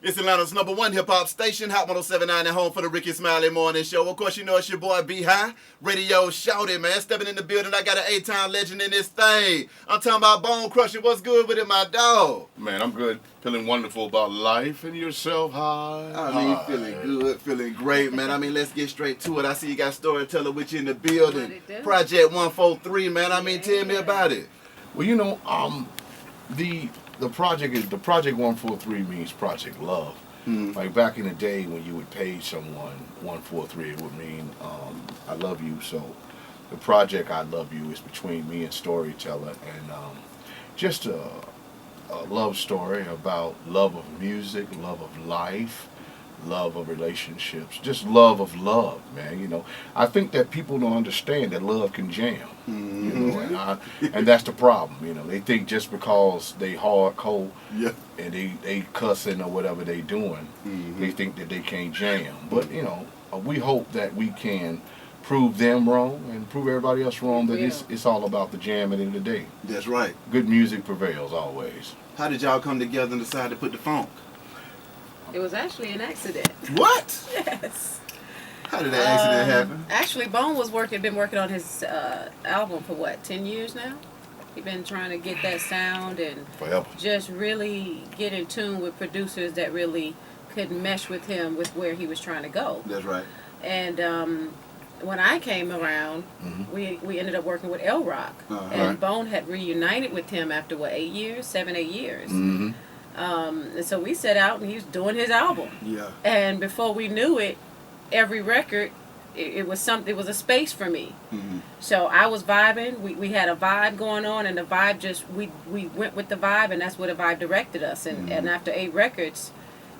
It's Atlanta's #1 hip-hop station, Hot 107.9 at home for the Ricky Smiley Morning Show. Of course, you know it's your boy B-High, Radio Shouted, man. Stepping in the building, I got an 8-time legend in this thing. I'm talking about Bone Crusher. What's good with it, my dog? Man, I'm good. Feeling wonderful about life and yourself. Feeling good, feeling great, man. Let's get straight to it. I see you got Story Tellah with you in the building. Project 143, man. Tell me about it. Well, you know, the project 143 means Project Love. Like back in the day when you would pay someone 143, it would mean I love you. So the project I love you is between me and Story Tellah, and just a love story about love of music, love of life, love of relationships, just love of love, man. You know, I think that people don't understand that love can jam. You know, and that's the problem. You know, they think just because they hardcore and they cussing or whatever they doing, they think that they can't jam. But you know, we hope that we can prove them wrong and prove everybody else wrong. That it's all about the jam at the end of the day. That's right. Good music prevails always. How did y'all come together and decide to put the funk? It was actually an accident. What? Yes. How did that accident happen? Actually, Bone been working on his album for what, 10 years now? He's been trying to get that sound and Forever. just really get in tune with producers that really could mesh with him with where he was trying to go. That's right. And when I came around, we ended up working with L Rock, and Bone had reunited with him after what, 7, 8 years. And so we set out and he was doing his album. Yeah. And before we knew it, every record, it was a space for me. So I was vibing. We had a vibe going on, and the vibe just we went with the vibe, and that's where the vibe directed us. And after 8 records,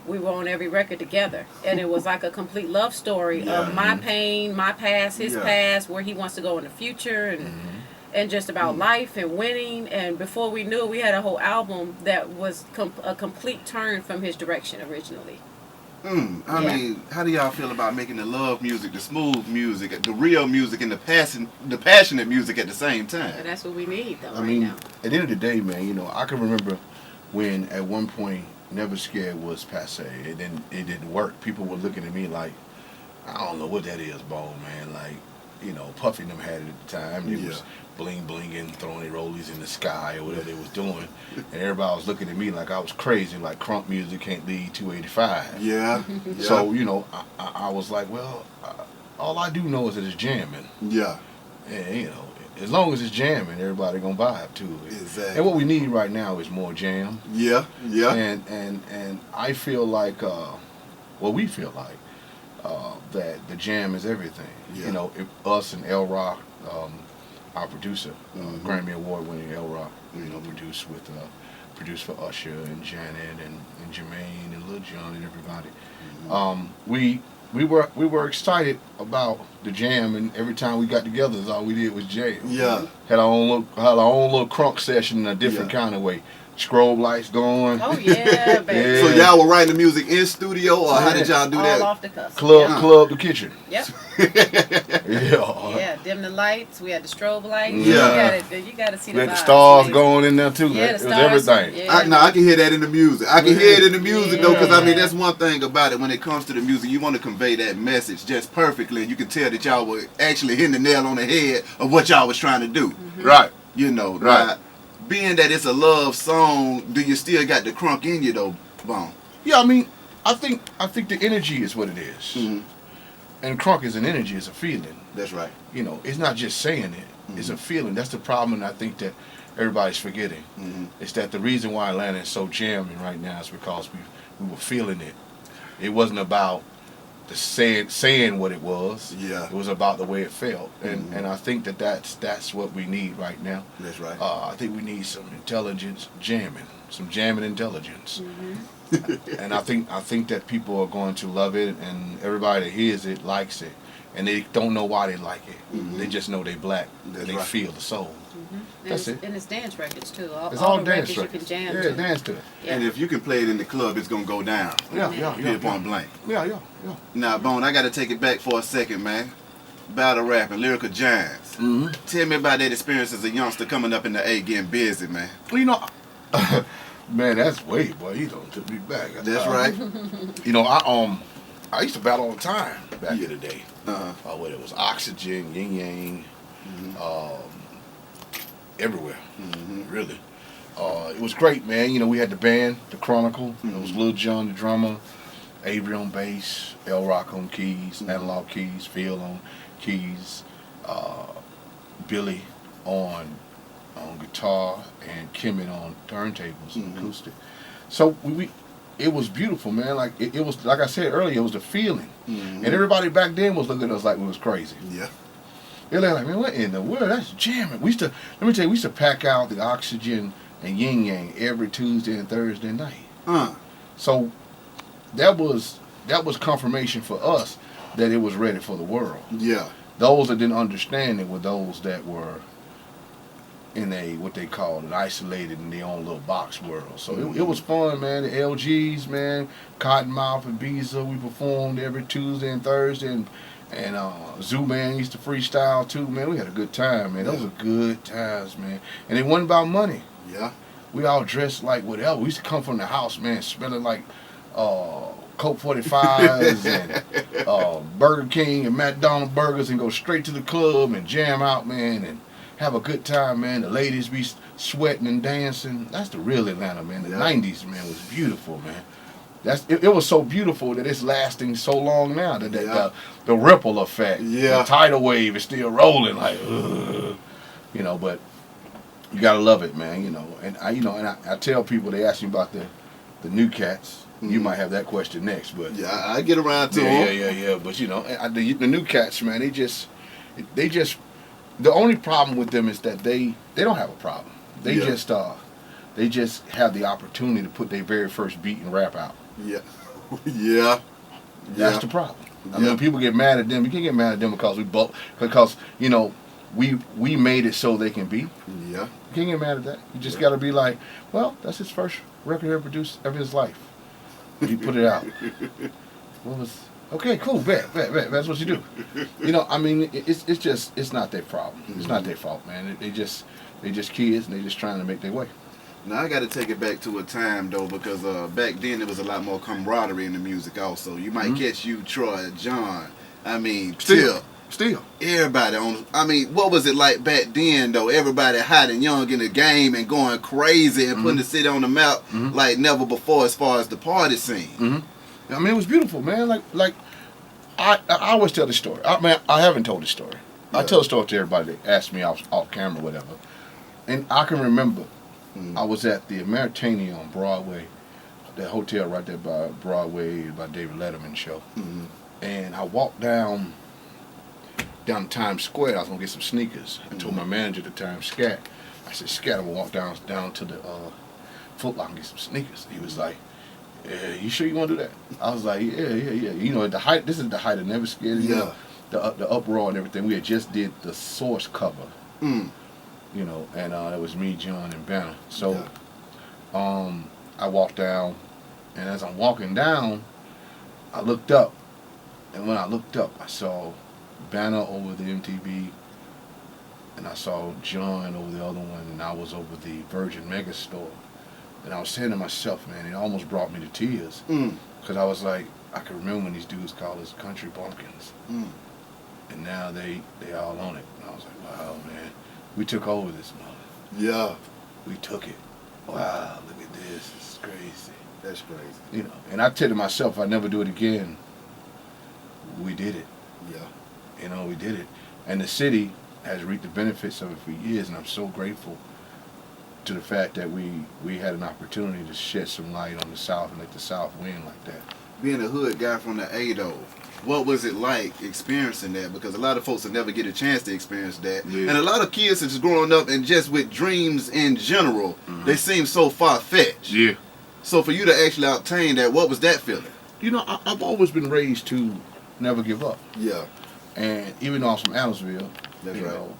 we were on every record together, and it was like a complete love story of my pain, my past, his past, where he wants to go in the future, and just about life and winning. And before we knew it, we had a whole album that was a complete turn from his direction originally. I mean, how do y'all feel about making the love music, the smooth music, the real music, and the passionate music at the same time? And that's what we need, though, I mean, at the end of the day, man, you know, I can remember when at one point Never Scared was passe. It didn't work. People were looking at me like, I don't know what that is, Bo, man. Like, you know, Puffy and them had it at the time. They was blinging, throwing their rollies in the sky or whatever they was doing. And everybody was looking at me like I was crazy, like crunk music can't lead 285. Yeah. So, you know, I was like, well, all I do know is that it's jamming. Yeah. And, you know, as long as it's jamming, everybody gonna vibe to it. Exactly. And what we need right now is more jam. Yeah. And I feel like, we feel like, that the jam is everything. Yeah. You know, if us and L Rock, our producer, Grammy Award winning L Rock, you know, produced for Usher and Janet and Jermaine and Lil Jon and everybody. We were excited about the jam, and every time we got together, all we did was jam. Yeah. Had our own little crunk session in a different kind of way. Strobe lights going. Oh yeah, baby. So y'all were writing the music in studio, or how did y'all do that? All off the cuff. Club the kitchen. Yep. Yeah, dim the lights. We had the strobe lights. Yeah. You gotta see the stars going in there too. Yeah, it was everything. Yeah. I can hear that in the music. I can hear it in the music though, because I mean that's one thing about it. When it comes to the music, you want to convey that message just perfectly, and you can tell that y'all were actually hitting the nail on the head of what y'all was trying to do. Right. You know. Right. Being that it's a love song, do you still got the crunk in you though, Bone? Yeah, I mean, I think the energy is what it is. And crunk is an energy, it's a feeling. That's right. You know, it's not just saying it, it's a feeling. That's the problem, and I think that everybody's forgetting. It's that the reason why Atlanta is so jamming right now is because we were feeling it. It wasn't about the saying what it was. Yeah. It was about the way it felt. And I think that's what we need right now. That's right. I think we need some intelligence jamming, some jamming intelligence. And I think that people are going to love it, and everybody that hears it likes it, and they don't know why they like it. They just know they black. That's they right. feel the soul. That's it. And it's dance records too. It's all the dance records records. you can jam Yeah, to. dance to it. Yeah. And if you can play it in the club, it's gonna go down. Yeah. Point blank. Yeah. Now, Bone, I got to take it back for a second, man. Battle rapping, lyrical giants. Tell me about that experience as a youngster coming up in the A, getting busy, man. Well, you know, Man, that's way, boy. You don't took me back. That's right. You know, I used to battle all the time back in the day. Whether it was Oxygen, Yin Yang, everywhere, really. It was great, man. You know, we had the band, the Chronicle. It was Lil Jon, the drummer, Avery on bass, L Rock on keys, analog keys, Phil on keys, Billy on guitar, and Kimmett on turntables and acoustic. So it was beautiful, man. Like it was, like I said earlier, it was the feeling, and everybody back then was looking at us like we was crazy. Yeah. They're like, man, what in the world? That's jamming. We used to, let me tell you, we used to pack out the Oxygen and Yin Yang every Tuesday and Thursday night. So that was confirmation for us that it was ready for the world. Yeah. Those that didn't understand it were those that were in a, what they called, an isolated in their own little box world. So it was fun, man. The LGs, man, Cottonmouth and Beezer, we performed every Tuesday and Thursday, and Zoo Man used to freestyle too, man. We had a good time, man. Those were good times, man. And it wasn't about money. Yeah. We all dressed like whatever. We used to come from the house, man, smelling like Coke 45s and Burger King and McDonald's burgers, and go straight to the club and jam out, man, and have a good time, man. The ladies be sweating and dancing. That's the real Atlanta, man. The 90s, man, was beautiful, man. It was so beautiful that it's lasting so long now. The ripple effect, the tidal wave is still rolling, like, you know. But you gotta love it, man. You know, and I tell people, they ask me about the new cats. You might have that question next, but I get around to them. Yeah. But you know, the new cats, man, they just the only problem with them is that they don't have a problem. They just have the opportunity to put their very first beat and rap out. That's the problem. I mean, people get mad at them. You can't get mad at them because you know, we made it so they can be. Yeah. You can't get mad at that. You just got to be like, well, that's his first record he ever produced of his life. He put it out. Okay, cool, bet. That's what you do. You know, I mean, it's not their problem. It's not their fault, man. They just kids, and they just trying to make their way. Now I got to take it back to a time though, because back then there was a lot more camaraderie in the music. Also, you might catch you, Troy, John. I mean, still, everybody on. I mean, what was it like back then though? Everybody hot and young in the game and going crazy and putting the city on the map like never before as far as the party scene. I mean, it was beautiful, man. Like I always tell the story. I haven't told the story. I tell the story to everybody that asks me off camera, whatever. And I can remember I was at the Ameritania on Broadway, that hotel right there by Broadway, by David Letterman show. And I walked down Times Square. I was gonna get some sneakers. I told my manager at the time, Scat. I said, Scat, I'm gonna walk down to the Foot Locker and get some sneakers. He was like, yeah, you sure you want to do that? I was like, yeah. You know, this is the height of Never Scared. You know, the uproar and everything. We had just did the Source cover. You know, and it was me, John, and Banner. So, I walked down, and as I'm walking down, I looked up, and when I looked up, I saw Banner over the MTV, and I saw John over the other one, and I was over the Virgin Megastore. And I was saying to myself, man, it almost brought me to tears. Because I was like, I can remember when these dudes called us country bumpkins. And now they all on it. And I was like, wow, man, we took over this mother. Yeah. We took it. Wow, look at this. It's crazy. That's crazy. You know, and I tell to myself, if I never do it again, we did it. Yeah. You know, we did it. And the city has reaped the benefits of it for years, and I'm so grateful to the fact that we had an opportunity to shed some light on the South and let the South win like that. Being a hood guy from the A though, what was it like experiencing that? Because a lot of folks will never get a chance to experience that. And a lot of kids are just growing up and just with dreams in general, they seem so far-fetched. Yeah. So for you to actually obtain that, what was that feeling? You know, I've always been raised to never give up. Yeah. And even though I'm from Adamsville, That's you right. know,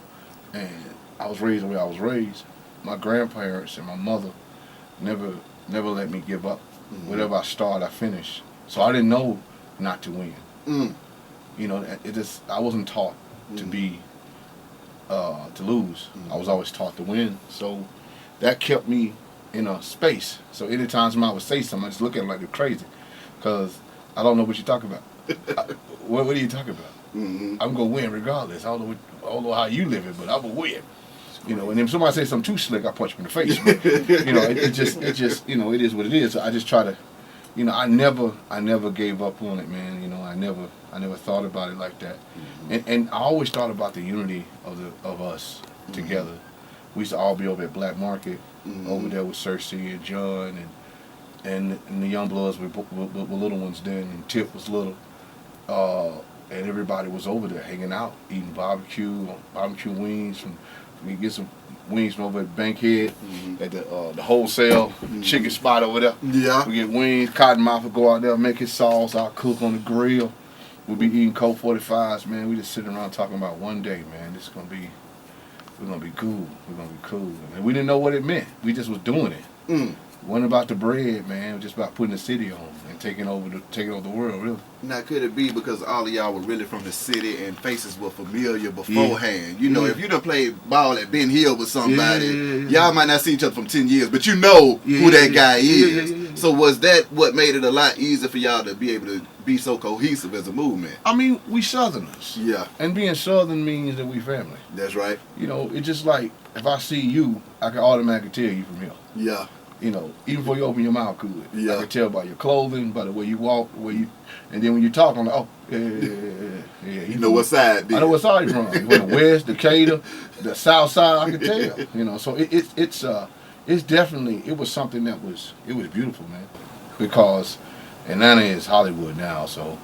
and I was raised the way I was raised, my grandparents and my mother never let me give up. Whatever I start, I finish. So I didn't know not to win. You know, I wasn't taught to be to lose. I was always taught to win. So that kept me space. So anytime somebody would say something, I just look at them like they're crazy, because I don't know what you're talking about. What are you talking about? Mm-hmm. I'm gonna win regardless. I don't know how you live it, but I'm gonna win. And if somebody says something too slick, I punch them in the face. But, it just it is what it is. So I just try to, I never gave up on it, man. I never thought about it like that. Mm-hmm. And I always thought about the unity of us mm-hmm. together. We used to all be over at Black Market, mm-hmm. over there with Cersei and John and the young bloods were little ones then, and Tip was little. And everybody was over there hanging out, eating barbecue wings. We get some wings from over at Bankhead, mm-hmm. at the wholesale mm-hmm. chicken spot over there. Yeah. We get wings. Cottonmouth will go out there, make his sauce. I'll cook on the grill. We'll be eating Colt 45s, man. We just sitting around talking about one day, man. We're gonna be cool. We're gonna be cool. And we didn't know what it meant. We just was doing it. Mm. It wasn't about the bread, man. It was just about putting the city on and taking over the world, really. Now, could it be because all of y'all were really from the city and faces were familiar beforehand? Yeah. If you done played ball at Ben Hill with somebody, y'all might not see each other from 10 years, but who that guy is. Yeah. So was that what made it a lot easier for y'all to be able to be so cohesive as a movement? I mean, we Southerners. Yeah. And being Southern means that we family. That's right. It's just like, if I see you, I can automatically tell you from here. Yeah. Even before you open your mouth, good. Yeah. I can tell by your clothing, by the way you walk, and then when you talk, I'm like, oh, yeah. You know what side? I know what side you're from. You from the West, Decatur, the South Side. I can tell. So it's definitely, it was something that was beautiful, man. Because Atlanta is Hollywood now, so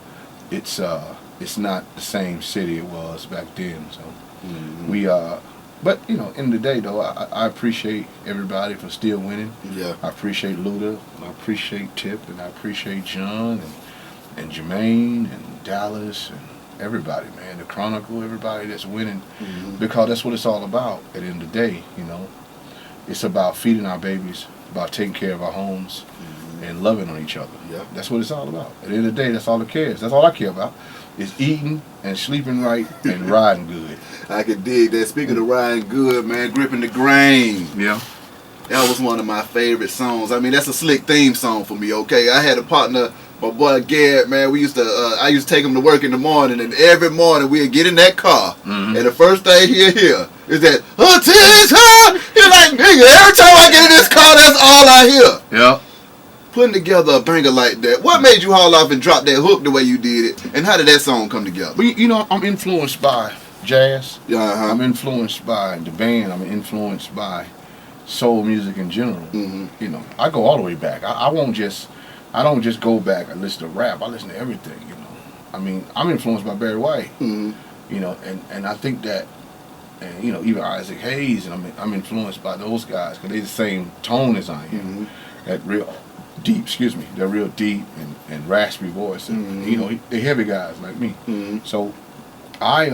it's not the same city it was back then. So mm-hmm. But, end of the day, though, I appreciate everybody for still winning. Yeah. I appreciate Luda, I appreciate Tip, and I appreciate John, and Jermaine, and Dallas, and everybody, man. The Chronicle, everybody that's winning. Mm-hmm. Because that's what it's all about at the end of the day, It's about feeding our babies, about taking care of our homes, mm-hmm. and loving on each other. Yeah. That's what it's all about. At the end of the day, that's all it cares. That's all I care about. Is eating and sleeping right and riding good. I can dig that. Speaking of riding good, man, Gripping the Grain. Yeah. That was one of my favorite songs. I mean, that's a slick theme song for me, okay? I had a partner, my boy Garrett, man. I used to take him to work in the morning, and every morning we'd get in that car, mm-hmm. and the first thing he'll hear is that, attention! He's like, nigga, every time I get in this car, that's all I hear. Yeah. Putting together a banger like that, what made you haul off and drop that hook the way you did it, and how did that song come together? Well, I'm influenced by jazz. Yeah, uh-huh. I'm influenced by the band. I'm influenced by soul music in general. Mm-hmm. I go all the way back. I don't just go back and listen to rap. I listen to everything. I mean, I'm influenced by Barry White. Mm-hmm. And I think that, and even Isaac Hayes, and I'm influenced by those guys because they're the same tone as I am. Mm-hmm. That real deep and raspy voice, and mm-hmm. They're heavy guys like me. Mm-hmm. So I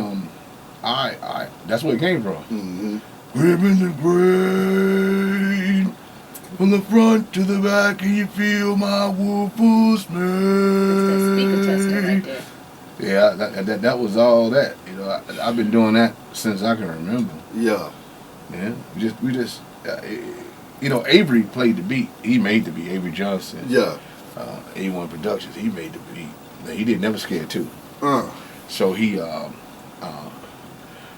that's where it came from. Mm-hmm. Gripping the grain from the front to the back, and you feel my woeful smell. Speaker tester right there. Yeah, that was all that. I've been doing that since I can remember. Yeah. Yeah. We just. Avery played the beat. He made the beat. Avery Johnson. Yeah. A1 Productions. He made the beat. He did Never Scared too. So he.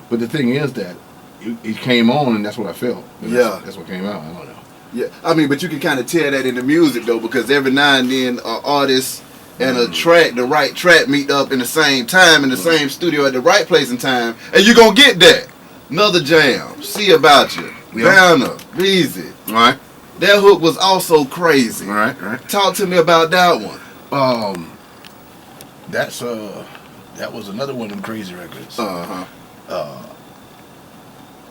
But the thing is that it came on, and that's what I felt. That's what came out. I don't know. Yeah. I mean, but you can kind of tell that in the music though, because every now and then artists and a track, the right track, meet up in the same time in the same studio at the right place and time, and you're gonna get that. Another Jam. See About You. Banner, Beezy. Right. That hook was also crazy. Right. Talk to me about that one. That was another one of them crazy records. Uh-huh.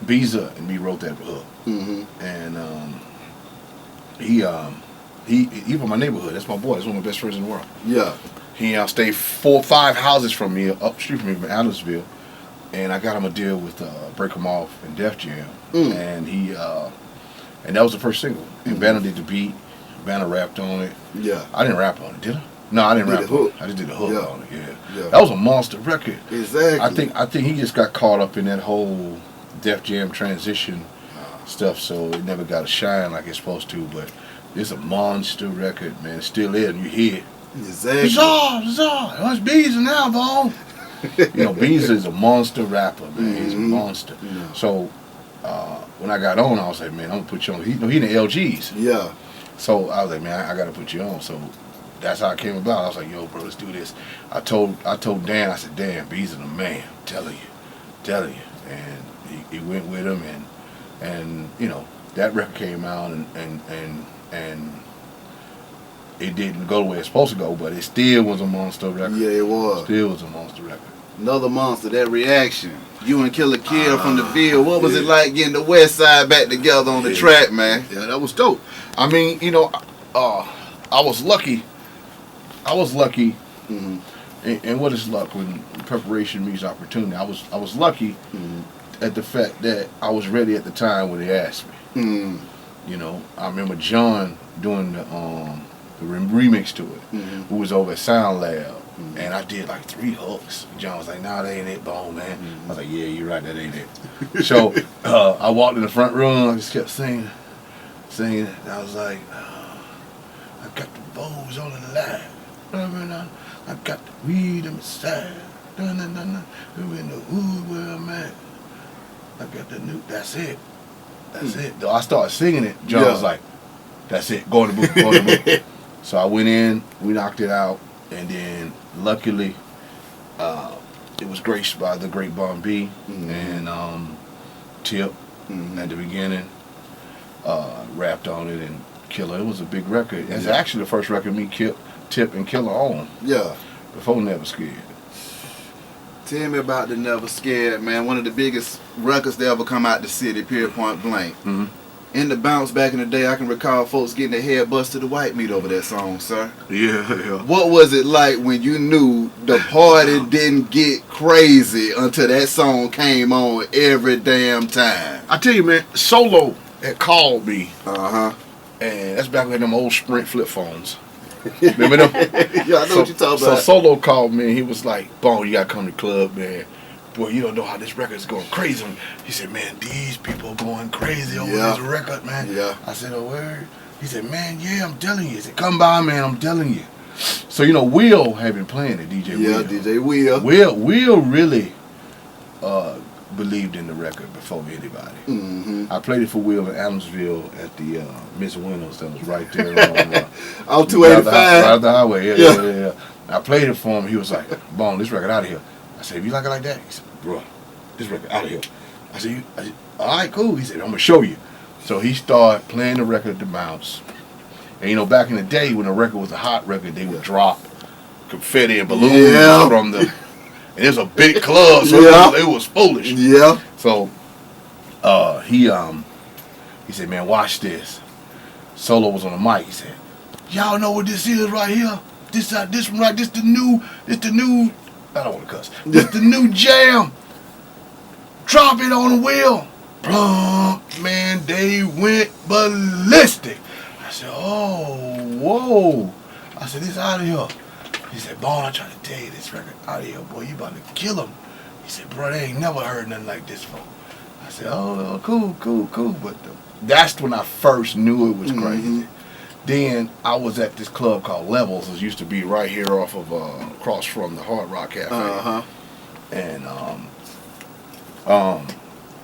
Beezer and me wrote that hook. Mm-hmm. And he from my neighborhood. That's my boy. That's one of my best friends in the world. Yeah. He stayed 4 or 5 houses from me, up street from me, from Adamsville. And I got him a deal with Break 'Em Off and Def Jam. And and that was the first single. And Banner did the beat. Banner rapped on it. Yeah. I didn't rap on it, did I? No, I didn't rap on it. I just did the hook on it. Yeah. That was a monster record. Exactly. I think he just got caught up in that whole Def Jam transition stuff, so it never got to shine like it's supposed to. But it's a monster record, man. It still is, and you hear it. Exactly. Bizarre. It's Beezer now, Bone. You know, Beezer is a monster rapper, man. He's a monster. Yeah. So when I got on, I was like, man, I'm gonna put you on. He in the LGs. Yeah. So I was like, man, I gotta put you on. So that's how it came about. I was like, yo, bro, let's do this. I told Dan, I said, Dan, Beezer the man. I'm telling you. And he went with him, and you know, that record came out, and it didn't go the way it's supposed to go, but it still was a monster record. Yeah, it was. Still was a monster record. Another monster, that Reakshon. You and Killer Kill from the Ville. What was it like getting the West Side back together on the track, man? Yeah, that was dope. I mean, you know, I was lucky. Mm-hmm. And what is luck when preparation meets opportunity? I was lucky at the fact that I was ready at the time when they asked me. Mm. You know, I remember John doing the remix to it, who was over at Sound Lab, and I did like 3 hooks. John was like, "Nah, that ain't it, Bone, man." I was like, "Yeah, you're right, that ain't it." So I walked in the front room, I just kept singing, and I was like, "I got the bows on the line, I got the weed in my side, I'm in the hood where I'm at, I got the new." That's it. Though I started singing it, John was like, "That's it. Go in the booth. So I went in, we knocked it out, and then luckily, it was graced by the great Bon B and Tip at the beginning. Rapped on it, and Killer. It was a big record. It's actually the first record me, Tip, and Killer on. Yeah. Before Never Scared. Tell me about the Never Scared, man. One of the biggest records to ever come out the city, period, point blank. In the bounce back in the day, I can recall folks getting their head busted to white meat over that song, sir. Yeah. What was it like when you knew the party didn't get crazy until that song came on every damn time? I tell you, man, Solo had called me. Uh-huh. And that's back when them old Sprint flip phones. Remember them? Yeah, I know what you're talking about. So Solo called me, and he was like, "Bone, you gotta come to the club, man. Boy, you don't know how this record is going crazy." He said, "Man, these people are going crazy over this record, man." Yeah. I said, "Oh, word?" He said, "Man, yeah, I'm telling you." He said, "Come by, man, I'm telling you." So, you know, Will had been playing it, DJ Will. Yeah, DJ Will. Will really believed in the record before anybody. I played it for Will in Adamsville at the Miss Winners that was right there on 285. Right off the highway. Yeah. I played it for him. He was like, "Bone, this record out of here." I said, "If you like it like that?" He said, "Bro, this record out of here." I said, "All right, cool." He said, "I'm going to show you." So he started playing the record at the bounce. And, you know, back in the day when the record was a hot record, they would drop confetti and balloons from the... And it was a big club, so it was foolish. Yeah. So he said, "Man, watch this." Solo was on the mic. He said, "Y'all know what this is right here? This one right, this the new, I don't want to cuss. This the new jam. Drop it on the wheel." Plump, man, they went ballistic. I said, "Oh, whoa." I said, "This out of here." He said, "Bone, I try to tell you, this record out of here, boy, you about to kill him." He said, "Bro, they ain't never heard nothing like this before." I said, "Oh, cool. But that's when I first knew it was crazy. Then I was at this club called Levels. It used to be right here off of across from the Hard Rock Cafe. And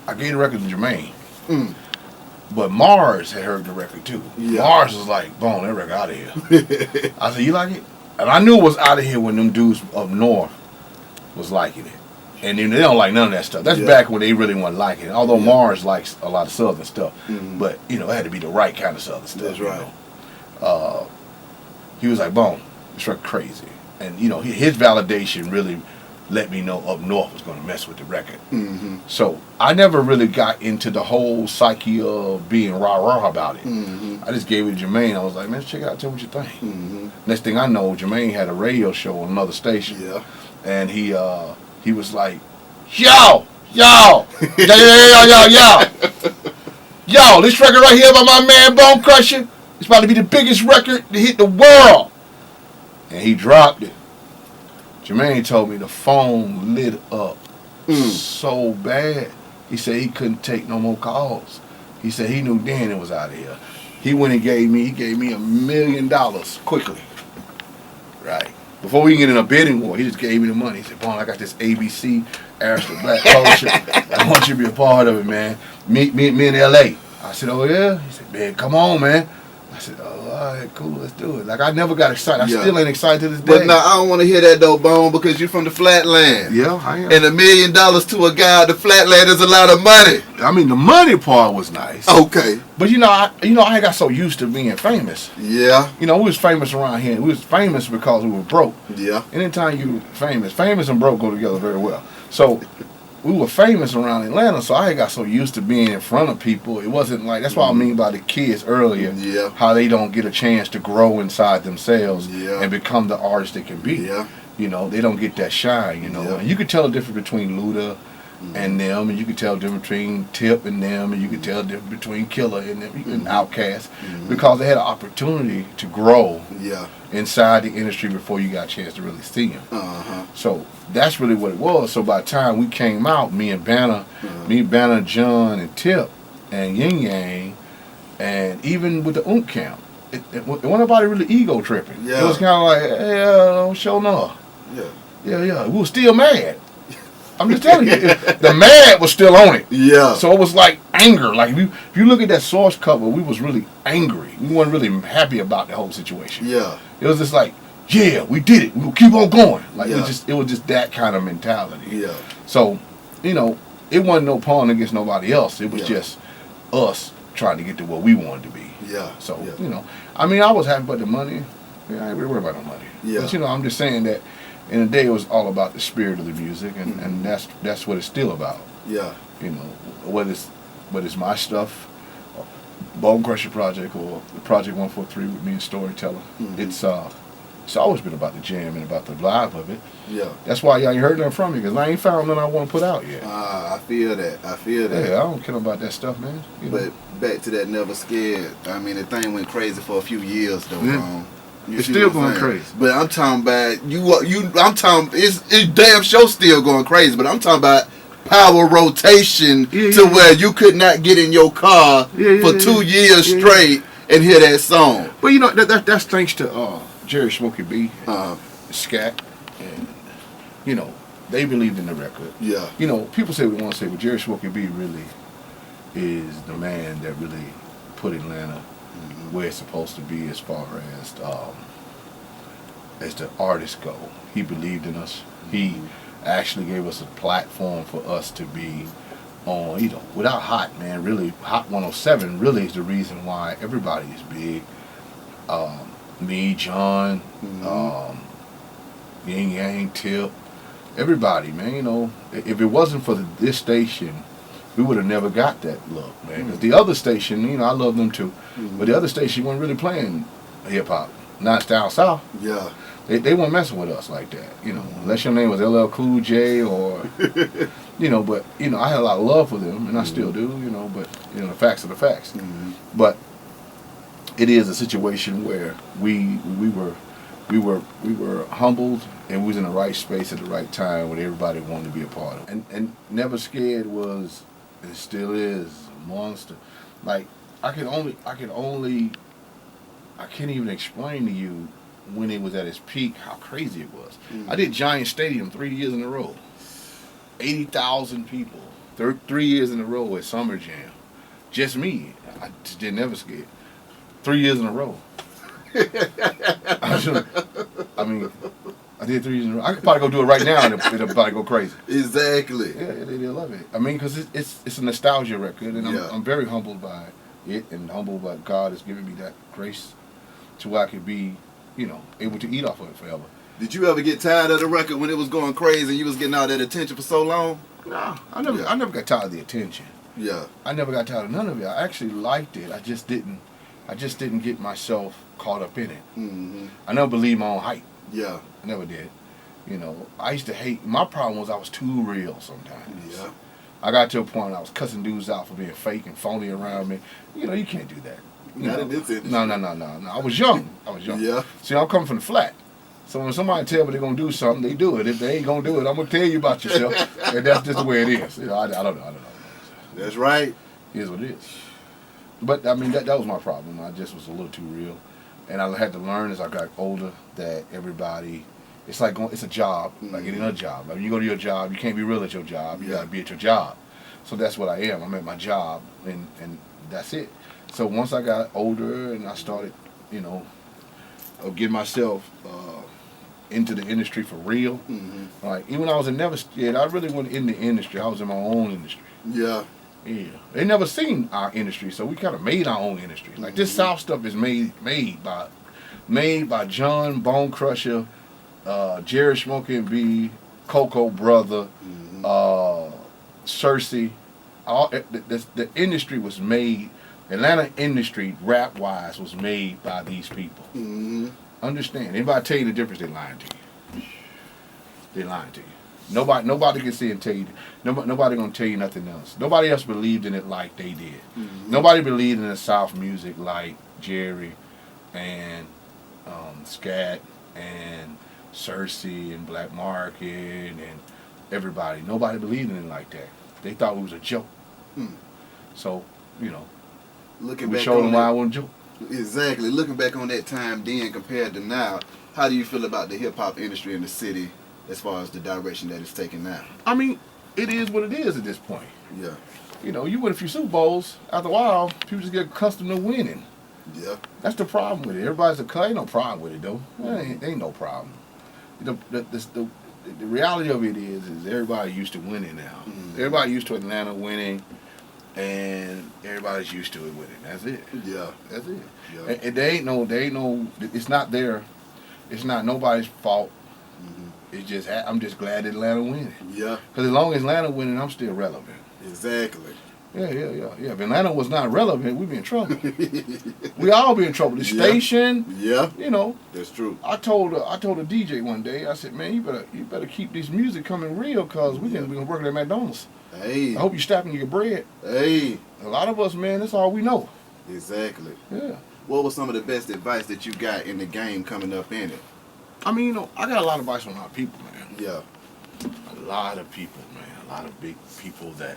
I gave the record to Jermaine. But Mars had heard the record too. Mars was like, "Bone, that record out of here." I said, "You like it?" And I knew it was out of here when them dudes up north was liking it. And then they don't like none of that stuff. That's back when they really wasn't liking it. Although Mars likes a lot of Southern stuff. But, you know, it had to be the right kind of Southern stuff. That's right. You know? He was like, "Bone, this record crazy." And, you know, his validation really let me know up north was going to mess with the record. So I never really got into the whole psyche of being rah-rah about it. I just gave it to Jermaine. I was like, "Man, check it out, tell me what you think." Next thing I know, Jermaine had a radio show on another station. And he was like, yo, this record right here by my man Bone Crusher, it's about to be the biggest record to hit the world. And he dropped it. Jermaine told me the phone lit up so bad. He said he couldn't take no more calls. He said he knew then it was out of here. He went and gave me $1 million quickly. Right. Before we get in a bidding war, he just gave me the money. He said, Bone, I got this ABC, Aristocrat Black Culture. I want you to be a part of it, man. Meet me in L.A. I said, oh, yeah? He said, man, come on, man. I said, oh, all right, cool, let's do it. Like, I never got excited. I still ain't excited to this day. But now, I don't want to hear that, though, Bone, because you're from the Flatland. Yeah, I am. And $1 million to a guy at the Flatland is a lot of money. I mean, the money part was nice. Okay. But, I got so used to being famous. Yeah. We was famous around here. We was famous because we were broke. Yeah. Anytime you famous and broke go together very well. So, we were famous around Atlanta, so I got so used to being in front of people. It wasn't like, that's what I mean by the kids earlier, how they don't get a chance to grow inside themselves and become the artist they can be. Yeah. They don't get that shine, And you could tell the difference between Luda and them, and you could tell the difference between Tip and them, and you could tell the difference between Killer and them, and Outkast, because they had an opportunity to grow inside the industry before you got a chance to really see them. So that's really what it was. So by the time we came out, me, Banner, John, and Tip, and Yin Yang, and even with the Camp, it wasn't nobody really ego tripping. It was kind of like, hey, don't show no. Yeah. We were still mad. I'm just telling you, the mad was still on it. Yeah. So it was like anger. Like if you look at that Source cover, we was really angry. We weren't really happy about the whole situation. Yeah. It was just like, yeah, we did it. We'll keep on going. Like it was just that kind of mentality. Yeah. So, it wasn't no pawn against nobody else. It was just us trying to get to where we wanted to be. Yeah. So, I was happy about the money. Yeah, I ain't really worried about no money. Yeah. But I'm just saying that in the day it was all about the spirit of the music, and that's what it's still about. Yeah. Whether it's my stuff, Bone Crusher Project, or the Project 143 with me and Story Tellah. It's always been about the jam and about the vibe of it. Yeah. That's why y'all ain't heard nothing from me, because I ain't found nothing I want to put out yet. I feel that. Yeah, I don't care about that stuff, man. But back to that Never Scared. I mean, the thing went crazy for a few years, though, Ron. It's still going crazy. But I'm talking about I'm talking. It's damn sure still going crazy. But I'm talking about power rotation to where you could not get in your car for 2 years straight and hear that song. But that's thanks to Jerry Smokey B, Scat, and they believed in the record. Yeah. People say we want to say, but Jerry Smokey B really is the man that really put Atlanta where it's supposed to be as far as the artists go. He believed in us. He actually gave us a platform for us to be on, without Hot, man, really, Hot 107 really is the reason why everybody is big. Me, John, Yin Yang, Tip, everybody, man, if it wasn't for this station, we would have never got that look, man. Because the other station, I love them too, but the other station wasn't really playing hip-hop, not down south. Yeah. They weren't messing with us like that, unless your name was LL Cool J or, but, I had a lot of love for them, and I still do, but, the facts are the facts. But it is a situation where we were humbled, and we was in the right space at the right time when everybody wanted to be a part of it. And Never Scared was, and still is, a monster. Like, I can't even explain to you when it was at its peak how crazy it was. I did Giant Stadium 3 years in a row. 80,000 people. 3 years in a row at Summer Jam. Just me. I just did Never Scared. 3 years in a row. I did 3 years in a row. I could probably go do it right now and it'll probably go crazy. Exactly. Yeah, they love it. I mean, because it's a nostalgia record, and I'm very humbled by it, and humbled by God has given me that grace to where I could be, able to eat off of it forever. Did you ever get tired of the record when it was going crazy and you was getting all that attention for so long? No, I never got tired of the attention. Yeah. I never got tired of none of it. I actually liked it. I just didn't get myself caught up in it. I never believed my own hype. Yeah. I never did. I used to hate, my problem was I was too real sometimes. Yeah. I got to a point I was cussing dudes out for being fake and phony around me. You can't do that. Not in this industry. No. I was young. Yeah. See, I'm coming from the flat. So when somebody tell me they're going to do something, they do it. If they ain't going to do it, I'm going to tell you about yourself. And that's just the way it is. I don't know. That's right. It is what it is. But I mean, that was my problem. I just was a little too real, and I had to learn as I got older that everybody, it's like it's a job, like any other job. Like when you go to your job, you can't be real at your job. You got to be at your job. So that's what I am. I'm at my job, and that's it. So once I got older and I started, you know, getting myself into the industry for real, like even when I was in Never Scared, I really wasn't in the industry. I was in my own industry. Yeah. Yeah, they never seen our industry, so we kind of made our own industry. Like this South stuff is made by John, Bone Crusher, Jerry Smoking B, Coco Brother, Cersei. All the industry was made. Atlanta industry, rap wise, was made by these people. Understand? Anybody tell you the difference? They lying to you. They lying to you. Nobody can see and tell you. Nobody gonna tell you nothing else. Nobody else believed in it like they did. Nobody believed in the South music like Jerry and Scat and Cersei and Black Market and everybody. Nobody believed in it like that. They thought it was a joke. So, you know, Looking we back showed on them why that, it wasn't a joke. exactly. Looking back on that time then compared to now, how do you feel about the hip hop industry in the city as far as the direction that it's taking now? I mean, it is what it is at this point. Yeah. You know, you win a few Super Bowls. After a while, people just get accustomed to winning. Yeah. That's the problem with it. Everybody's ain't no problem with it though. Ain't no problem. The reality of it is everybody used to winning now. Everybody used to Atlanta winning, and everybody's used to it winning. That's it. Yeah. That's it. Yeah. And they ain't no. It's not their. It's not nobody's fault. It's just I'm just glad that Atlanta winning. Yeah. Because as long as Atlanta winning, I'm still relevant. Exactly. Yeah. If Atlanta was not relevant, we'd be in trouble. We all be in trouble. The station, Yeah. you know. That's true. I told a DJ one day, I said, man, you better keep this music coming real, cause we gonna work at McDonald's. Hey. I hope you stopping your bread. Hey. A lot of us, man, that's all we know. Exactly. Yeah. What was some of the best advice that you got in the game coming up in it? I mean, you know, I got a lot of advice from a lot of people, man. Yeah. A lot of people, man. A lot of big people that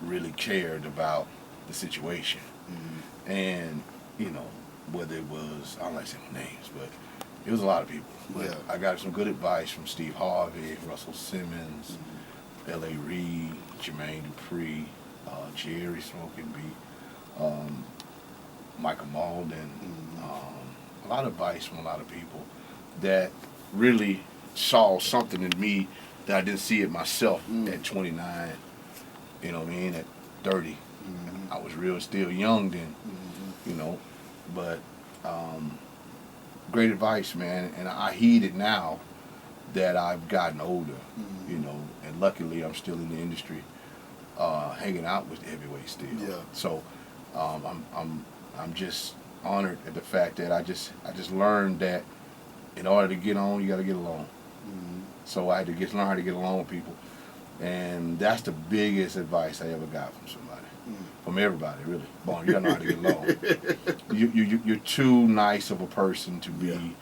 really cared about the situation. And, you know, whether it was, I don't like saying names, but it was a lot of people. But Yeah. I got some good advice from Steve Harvey, Russell Simmons, L.A. Reid, Jermaine Dupri, Jerry Smoking B, Michael Malden. A lot of advice from a lot of people that really saw something in me that I didn't see it myself at 29. You know what I mean? At 30. I was still young then, you know. But great advice, man. And I heed it now that I've gotten older, you know. And luckily I'm still in the industry, hanging out with the heavyweights still. Yeah. So I'm just honored at the fact that I just learned that in order to get on, you got to get along. So I had to learn how to get along with people, and that's the biggest advice I ever got from somebody, from everybody really. Bon, you got to know how to get along. You're too nice of a person to be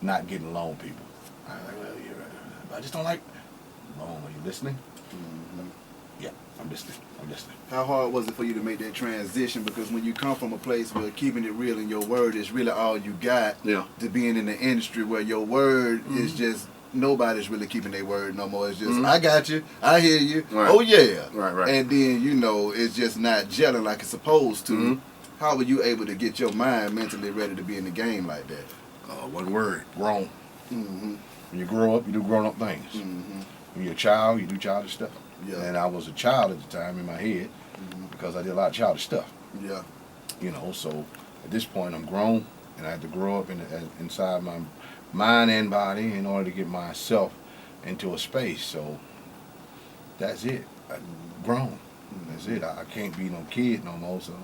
not getting along with people. I'm like, well, you're right. I just don't like. Bon, are you listening? Yeah, I'm listening. How hard was it for you to make that transition? Because when you come from a place where keeping it real and your word is really all you got, to being in the industry where your word is just, nobody's really keeping their word no more. It's just, I got you, I hear you, oh yeah. Right. And then, you know, it's just not gelling like it's supposed to. How were you able to get your mind mentally ready to be in the game like that? One word, grown. When you grow up, you do grown-up things. When you're a child, you do childish stuff. Yeah. And I was a child at the time in my head because I did a lot of childish stuff. Yeah. You know, so at this point I'm grown and I had to grow up inside my mind and body in order to get myself into a space. So that's it. I'm grown. That's it. I can't be no kid no more. So,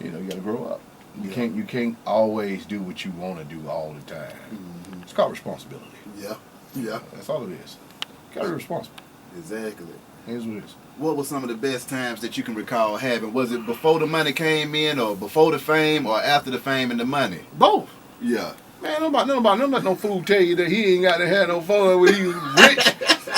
you know, you got to grow up. You can't always do what you want to do all the time. It's called responsibility. Yeah. Yeah. That's all it is. You got to be responsible. Exactly. Here's what it is. What were some of the best times that you can recall having? Was it before the money came in, or before the fame, or after the fame and the money? Both. Yeah. Man, nobody, no fool tell you that he ain't got to have no fun when he was rich.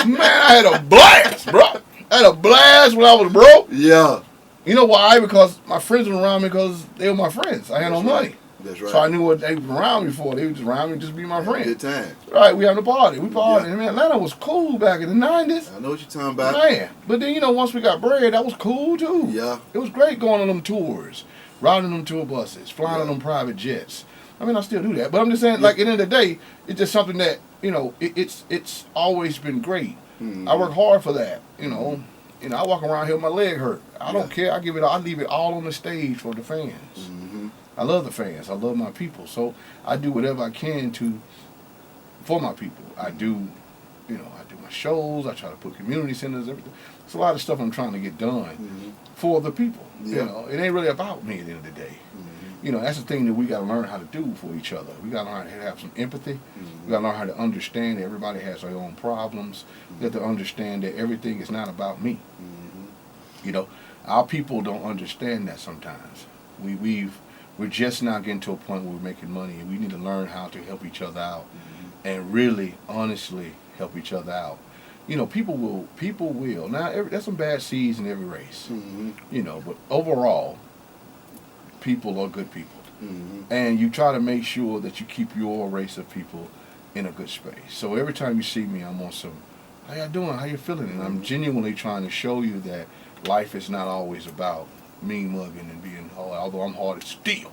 Man, I had a blast, bro. I had a blast when I was broke. Yeah. You You know why? Because my friends were around me because they were my friends. I had no money. That's right. So I knew what they were around me for. They were just around me just be my friend. Good time. Right, we having a party. We partying. Yeah. Man, Atlanta was cool back in the 90s. I know what you're talking about. Man. But then, once we got bread, that was cool too. Yeah. It was great going on them tours, riding them tour buses, flying on them private jets. I mean, I still do that. But I'm just saying, like, at the end of the day, it's just something that, it's always been great. I work hard for that, I walk around here with my leg hurt. I don't care. I leave it all on the stage for the fans. I love the fans. I love my people. So I do whatever I can for my people. I do, I do my shows. I try to put community centers, everything. It's a lot of stuff I'm trying to get done for the people. Yeah. It ain't really about me at the end of the day. That's the thing that we got to learn how to do for each other. We got to learn how to have some empathy. We got to learn how to understand that everybody has their own problems. We have to understand that everything is not about me. Our people don't understand that sometimes. We're just not getting to a point where we're making money, and we need to learn how to help each other out and really, honestly help each other out. People will. Now, there's some bad seeds in every race, but overall, people are good people. And you try to make sure that you keep your race of people in a good space. So every time you see me, I'm on some, how y'all doing? How you feeling? And I'm genuinely trying to show you that life is not always about mean mugging and being hard, although I'm hard as steel.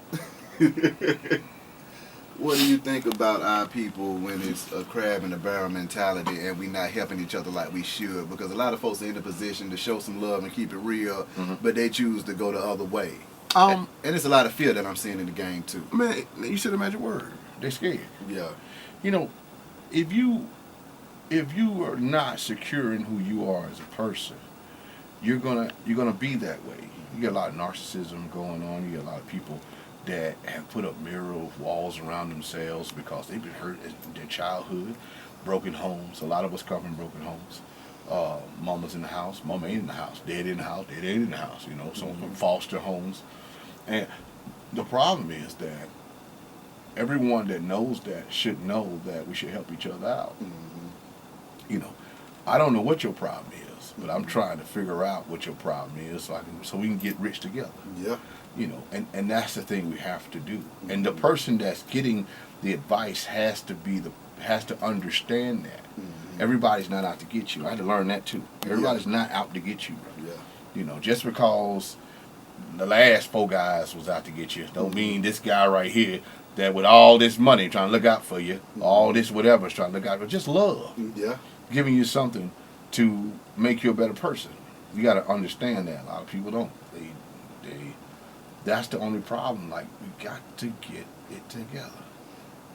What do you think about our people when it's a crab in a barrel mentality and we not helping each other like we should? Because a lot of folks are in a position to show some love and keep it real, but they choose to go the other way. And it's a lot of fear that I'm seeing in the game too. Man, you said a magic word. They're scared. Yeah. If you are not secure in who you are as a person, you're gonna be that way. You get a lot of narcissism going on. You get a lot of people that have put up mirror walls around themselves because they've been hurt in their childhood, broken homes. A lot of us come from broken homes. Mama's in the house, mama ain't in the house, dad in the house, dad ain't in the house. Some from foster homes. And the problem is that everyone that knows that should know that we should help each other out. I don't know what your problem is, but I'm trying to figure out what your problem is so we can get rich together. Yeah. And that's the thing we have to do. And the person that's getting the advice has to understand that. Everybody's not out to get you. I had to learn that too. Everybody's not out to get you, bro. Yeah. Just because the last 4 guys was out to get you don't mean this guy right here that with all this money trying to look out for you, all this whatever is trying to look out for you. Just love. Yeah. Giving you something to make you a better person. You got to understand that. A lot of people don't. That's the only problem. Like, we got to get it together.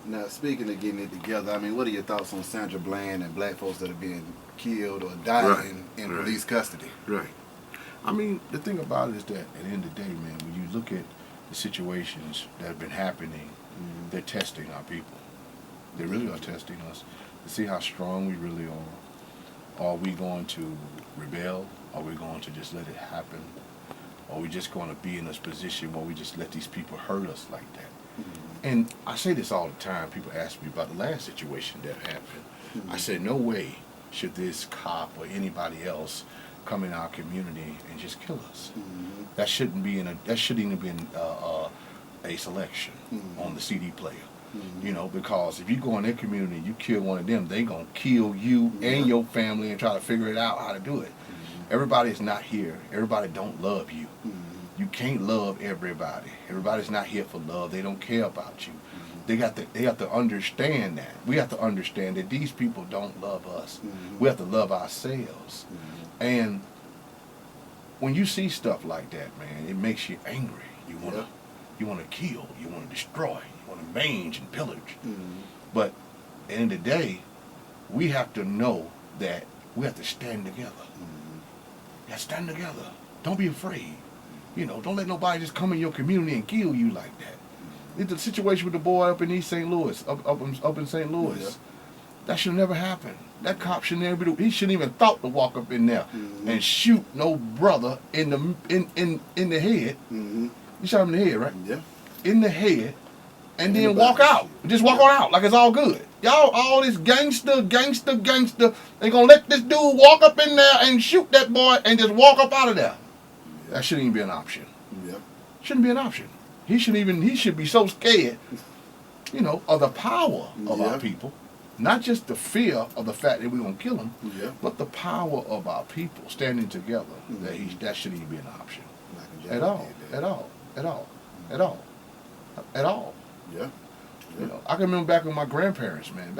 Now, speaking of getting it together, I mean, what are your thoughts on Sandra Bland and black folks that are being killed or dying in police custody? Right. I mean, the thing about it is that at the end of the day, man, when you look at the situations that have been happening, they're testing our people. They really are testing us to see how strong we really are. Are we going to rebel? Are we going to just let it happen? Are we just going to be in this position where we just let these people hurt us like that? And I say this all the time. People ask me about the last situation that happened. I said, no way should this cop or anybody else come in our community and just kill us. That shouldn't even be a selection on the CD player. Because if you go in their community and you kill one of them, they gonna kill you and your family and try to figure it out how to do it. Everybody's not here. Everybody don't love you. You can't love everybody. Everybody's not here for love. They don't care about you. They have to understand that. We have to understand that these people don't love us. We have to love ourselves. And when you see stuff like that, man, it makes you angry. You wanna kill. You wanna destroy. You wanna mange and pillage. But at the end of the day, we have to know that we have to stand together. You have to stand together. Don't be afraid. Don't let nobody just come in your community and kill you like that. It's the situation with the boy up in East St. Louis, up in St. Louis. That should never happen. That cop should never be. He shouldn't even thought to walk up in there and shoot no brother in the head. You shot him in the head, right? Yeah. In the head, and then walk out. Just walk on out like it's all good. Y'all, all this gangster. They gonna let this dude walk up in there and shoot that boy and just walk up out of there. That shouldn't even be an option. Yeah. Shouldn't be an option. He should be so scared, of the power of our people. Not just the fear of the fact that we're going to kill him, but the power of our people standing together. That shouldn't even be an option. At all. Yeah. I can remember back with my grandparents, man.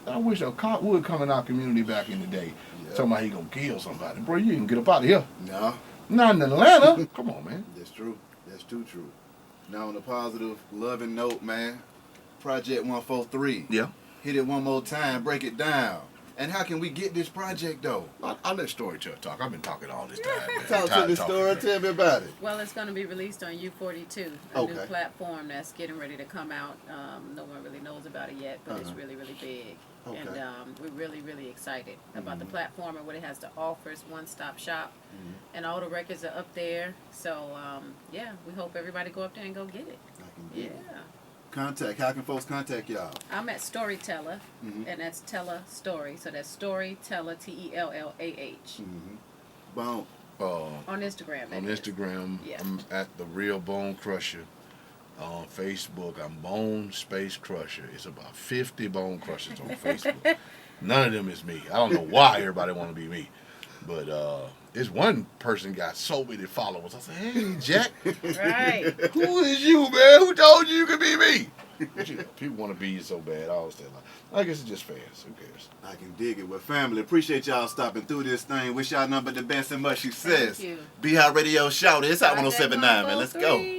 I wish a cop would come in our community back in the day. Talking about he gonna kill somebody. Bro, you can get up out of here. No. Not in Atlanta. Come on, man. That's true. That's too true. Now on a positive, loving note, man. Project 143. Yeah. Hit it one more time. Break it down. And how can we get this project, though? I'll let Storyteller talk. I've been talking all this time, man. Talk to the story. Tell me about it. Well, it's going to be released on U42, a new platform that's getting ready to come out. No one really knows about it yet, but it's really, really big. Okay. And we're really, really excited about the platform and what it has to offer. It's one-stop shop, and all the records are up there. So, we hope everybody go up there and go get it. Contact. How can folks contact y'all? I'm at Story Tellah, and that's Tellah Story. So that's Story Tellah, Tellah. Boom. On Instagram. On Instagram, I'm at The Real Bone Crusher. On Facebook, I'm Bone Space Crusher. It's about 50 Bone Crushers on Facebook. None of them is me. I don't know why everybody want to be me. But this one person got so many followers. I said, hey, Jack. Right. Who is you, man? Who told you could be me? People want to be you so bad. I always say, I guess it's just fans. Who cares? I can dig it. Well, family, appreciate y'all stopping through this thing. Wish y'all nothing but the best and much success. Thank you. Be High Radio Shout It. It's out 107.9, man. Let's go.